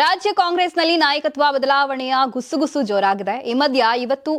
ರಾಜ್ಯ ಕಾಂಗ್ರೆಸ್ನಲ್ಲಿ ನಾಯಕತ್ವ ಬದಲಾವಣೆಯ ಗುಸುಗುಸು ಜೋರಾಗಿದೆ. ಈ ಮಧ್ಯ ಇವತ್ತು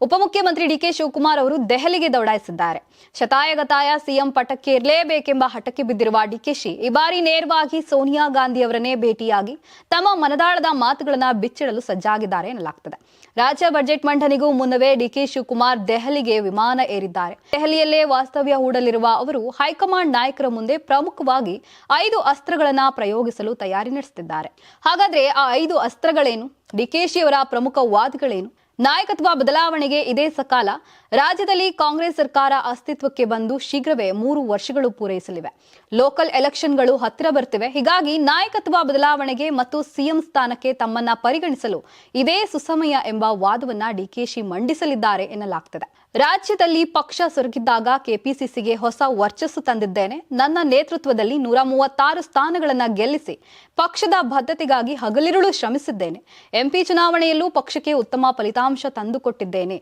ಉಪಮುಖ್ಯಮಂತ್ರಿ ಡಿಕೆ ಶಿವಕುಮಾರ್ ಅವರು ದೆಹಲಿಗೆ ದೌಡಾಯಿಸಿದ್ದಾರೆ. ಶತಾಯಗತಾಯ ಸಿಎಂ ಪಟ್ಟಕ್ಕೆ ಇರಲೇಬೇಕೆಂಬ ಹಠಕ್ಕೆ ಬಿದ್ದಿರುವ ಡಿಕೆಶಿ ಈ ಬಾರಿ ನೇರವಾಗಿ ಸೋನಿಯಾ ಗಾಂಧಿ ಅವರನ್ನೇ ಭೇಟಿಯಾಗಿ ತಮ್ಮ ಮನದಾಳದ ಮಾತುಗಳನ್ನು ಬಿಚ್ಚಿಡಲು ಸಜ್ಜಾಗಿದ್ದಾರೆ ಎನ್ನಲಾಗ್ತದೆ. ರಾಜ್ಯ ಬಜೆಟ್ ಮಂಡನೆಗೂ ಮುನ್ನವೇ ಡಿಕೆ ಶಿವಕುಮಾರ್ ದೆಹಲಿಗೆ ವಿಮಾನ ಏರಿದ್ದಾರೆ. ದೆಹಲಿಯಲ್ಲೇ ವಾಸ್ತವ್ಯ ಹೂಡಲಿರುವ ಅವರು ಹೈಕಮಾಂಡ್ ನಾಯಕರ ಮುಂದೆ ಪ್ರಮುಖವಾಗಿ 5 ಅಸ್ತ್ರಗಳನ್ನ ಪ್ರಯೋಗಿಸಲು ತಯಾರಿ ನಡೆಸುತ್ತಿದ್ದಾರೆ. ಹಾಗಾದ್ರೆ ಆ 5 ಅಸ್ತ್ರಗಳೇನು? ಡಿಕೆಶಿ ಅವರ ಪ್ರಮುಖ ವಾದಗಳೇನು? ನಾಯಕತ್ವ ಬದಲಾವಣೆಗೆ ಇದೇ ಸಕಾಲ. ರಾಜ್ಯದಲ್ಲಿ ಕಾಂಗ್ರೆಸ್ ಸರ್ಕಾರ ಅಸ್ತಿತ್ವಕ್ಕೆ ಬಂದು ಶೀಘ್ರವೇ 3 ವರ್ಷಗಳು ಪೂರೈಸಲಿವೆ. ಲೋಕಲ್ ಎಲೆಕ್ಷನ್ಗಳು ಹತ್ತಿರ ಬರ್ತಿವೆ. ಹೀಗಾಗಿ ನಾಯಕತ್ವ ಬದಲಾವಣೆಗೆ ಮತ್ತು ಸಿಎಂ ಸ್ಥಾನಕ್ಕೆ ತಮ್ಮನ್ನ ಪರಿಗಣಿಸಲು ಇದೇ ಸುಸಮಯ ಎಂಬ ವಾದವನ್ನ ಡಿಕೆಶಿ ಮಂಡಿಸಲಿದ್ದಾರೆ ಎನ್ನಲಾಗ್ತದೆ. ರಾಜ್ಯದಲ್ಲಿ ಪಕ್ಷ ಸೊರಗಿದ್ದಾಗ ಕೆಪಿಸಿಸಿಗೆ ಹೊಸ ವರ್ಚಸ್ಸು ತಂದಿದ್ದೇನೆ. ನನ್ನ ನೇತೃತ್ವದಲ್ಲಿ 136 ಸ್ಥಾನಗಳನ್ನು ಗೆಲ್ಲಿಸಿ ಪಕ್ಷದ ಬದ್ಧತೆಗಾಗಿ ಹಗಲಿರುಳು ಶ್ರಮಿಸಿದ್ದೇನೆ. ಎಂಪಿ ಚುನಾವಣೆಯಲ್ಲೂ ಪಕ್ಷಕ್ಕೆ ಉತ್ತಮ ಫಲಿತಾಂಶ ತಂದುಕೊಟ್ಟಿದ್ದೇನೆ.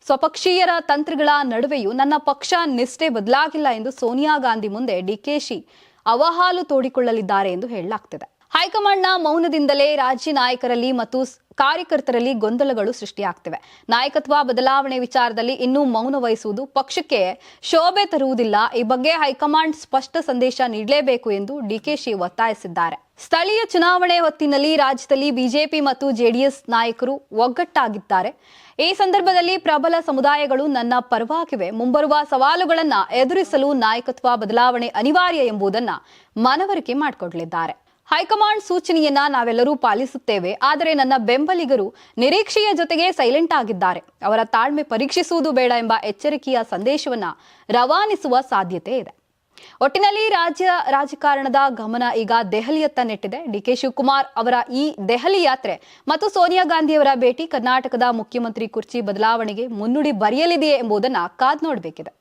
ಸ್ವಪಕ್ಷೀಯರ ತಂತ್ರಗಳ ನಡುವೆಯೂ ನನ್ನ ಪಕ್ಷ ನಿಷ್ಠೆ ಬದಲಾಗಿಲ್ಲ ಎಂದು ಸೋನಿಯಾ ಗಾಂಧಿ ಮುಂದೆ ಡಿಕೆಶಿ ಅವಹಾಲು ತೋಡಿಕೊಳ್ಳಲಿದ್ದಾರೆ ಎಂದು ಹೇಳಲಾಗ್ತಿದೆ. ಹೈಕಮಾಂಡ್ನ ಮೌನದಿಂದಲೇ ರಾಜ್ಯ ನಾಯಕರಲ್ಲಿ ಮತ್ತು ಕಾರ್ಯಕರ್ತರಲ್ಲಿ ಗೊಂದಲಗಳು ಸೃಷ್ಟಿಯಾಗ್ತಿವೆ. ನಾಯಕತ್ವ ಬದಲಾವಣೆ ವಿಚಾರದಲ್ಲಿ ಇನ್ನೂ ಮೌನ ವಹಿಸುವುದು ಪಕ್ಷಕ್ಕೆ ಶೋಭೆ ತರುವುದಿಲ್ಲ. ಈ ಬಗ್ಗೆ ಹೈಕಮಾಂಡ್ ಸ್ಪಷ್ಟ ಸಂದೇಶ ನೀಡಲೇಬೇಕು ಎಂದು ಡಿಕೆಶಿ ಒತ್ತಾಯಿಸಿದ್ದಾರೆ. ಸ್ಥಳೀಯ ಚುನಾವಣೆ ಹೊತ್ತಿನಲ್ಲಿ ರಾಜ್ಯದಲ್ಲಿ ಬಿಜೆಪಿ ಮತ್ತು ಜೆಡಿಎಸ್ ನಾಯಕರು ಒಗ್ಗಟ್ಟಾಗಿದ್ದಾರೆ. ಈ ಸಂದರ್ಭದಲ್ಲಿ ಪ್ರಬಲ ಸಮುದಾಯಗಳು ನನ್ನ ಪರವಾಗಿವೆ. ಮುಂಬರುವ ಸವಾಲುಗಳನ್ನು ಎದುರಿಸಲು ನಾಯಕತ್ವ ಬದಲಾವಣೆ ಅನಿವಾರ್ಯ ಎಂಬುದನ್ನು ಮನವರಿಕೆ ಮಾಡಿಕೊಡಲಿದ್ದಾರೆ. ಹೈಕಮಾಂಡ್ ಸೂಚನೆಯನ್ನ ನಾವೆಲ್ಲರೂ ಪಾಲಿಸುತ್ತೇವೆ. ಆದರೆ ನನ್ನ ಬೆಂಬಲಿಗರು ನಿರೀಕ್ಷೆಯ ಜೊತೆಗೆ ಸೈಲೆಂಟ್ ಆಗಿದ್ದಾರೆ. ಅವರ ತಾಳ್ಮೆ ಪರೀಕ್ಷಿಸುವುದು ಬೇಡ ಎಂಬ ಎಚ್ಚರಿಕೆಯ ಸಂದೇಶವನ್ನ ರವಾನಿಸುವ ಸಾಧ್ಯತೆ ಇದೆ. ಒಟ್ಟಿನಲ್ಲಿ ರಾಜಕಾರಣದ ಗಮನ ಈಗ ದೆಹಲಿಯತ್ತ ನೆಟ್ಟಿದೆ. ಡಿಕೆ ಶಿವಕುಮಾರ್ ಅವರ ಈ ದೆಹಲಿ ಯಾತ್ರೆ ಮತ್ತು ಸೋನಿಯಾ ಗಾಂಧಿಯವರ ಭೇಟಿ ಕರ್ನಾಟಕದ ಮುಖ್ಯಮಂತ್ರಿ ಕುರ್ಚಿ ಬದಲಾವಣೆಗೆ ಮುನ್ನುಡಿ ಬರೆಯಲಿದೆಯೇ ಎಂಬುದನ್ನು ಕಾದು ನೋಡಬೇಕಿದೆ.